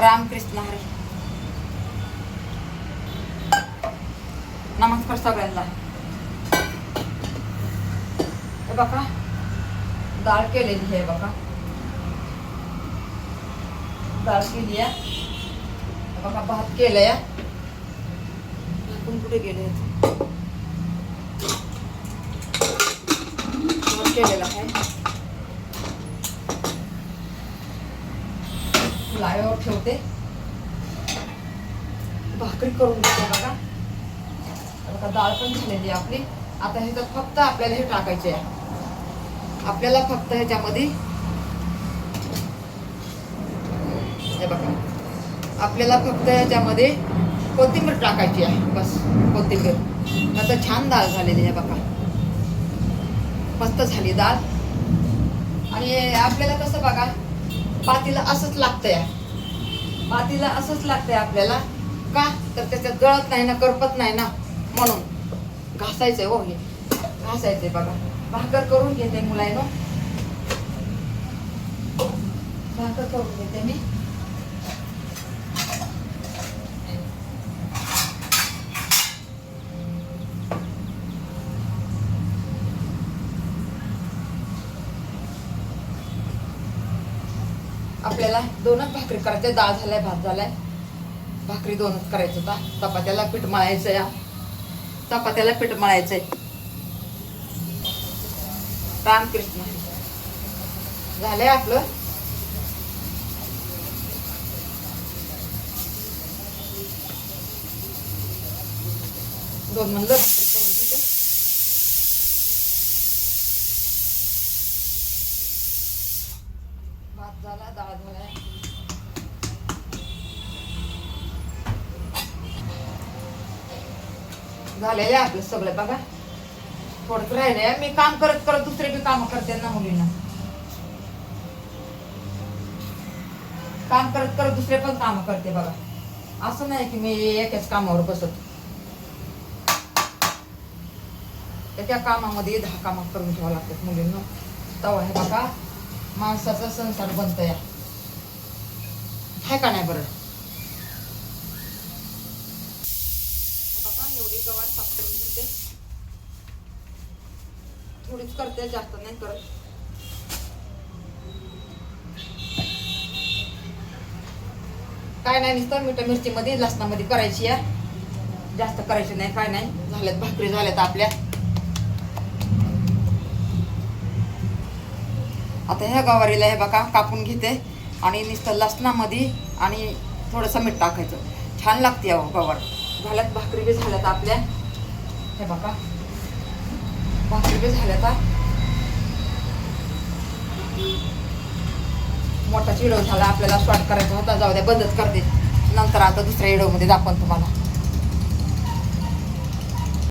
रामकृष्ण हरी. नमस्कार सगळ्यांना. हे बघा डाळ केलेली आहे बघा. डाळ केली आहे बघा. भात केलाय. आपण कुठे गेले केलेला आहे. लाईवर ठेवते. भाकरी करून घेते बघा. बघा डाळ पण झालेली आपली. आता ह्याच्यात फक्त आपल्याला हे टाकायचे आहे. आपल्याला फक्त ह्याच्यामध्ये हे बघा आपल्याला फक्त ह्याच्यामध्ये कोथिंबीर टाकायची आहे. बस कोथिंबीर. आता छान डाळ झालेली आहे बघा. मस्त झाली डाळ. आणि आपल्याला कसं बघा पातीला असंच लागतंय. पातीला असंच लागतंय आपल्याला. का तर त्याच्यात जळत नाही ना, करपत नाही ना, म्हणून घासायचंय. हो हे घासायचंय बघा. भाकर करून घेते मुलांनो. भाकर करून घेते मी. आपल्याला दोनच भाकरी करायच्या. डाळ झालाय, भात झालाय, भाकरी दोनच करायचं होता. चपात्याला पीठ मळायचं या. चपात्याला पीठ मळायचंय. रामकृष्ण झालंय आपलं. दोन म्हणलं भाकरी करून तिथे. भात झाला, डाळ झालाय. झालेलं आहे आपलं सगळं बघा. थोडंच राहिलंय. मी काम करत करत दुसरे बी काम करते ना मुलींना. काम करत करत दुसरे पण काम करते बघा. असं नाही की मी एकाच कामावर बसत. एका कामामध्ये 10 काम करून ठेवावं लागतात मुलींना. तेव्हा हे बघा माणसाचा संसार बनतो या. आहे का नाही बरं. एवढी गवार साफ करून घेते. थोडीच करते, जास्त नाही करत. काय नाही नुसतं मीठ मिरची मध्ये लसणामध्ये करायची आहे. जास्त करायची नाही. काय नाही. झाल्यात भाकरी झाल्यात आपल्या. आता ह्या गवारीला हे बघा कापून घेते आणि नुसतं लसणामध्ये आणि थोडंसं मीठ टाकायचं. छान लागते गवार. झाल्यात भाकरी बी झाल्यात आपल्या. हे बघा भाकरी बी झाल्यात. मोठा व्हिडिओ झाला. आपल्याला शॉर्ट करायचा होता. जाऊ द्या बंदच करते. नंतर आता दुसऱ्या व्हिडिओ मध्ये दाखवून तुम्हाला.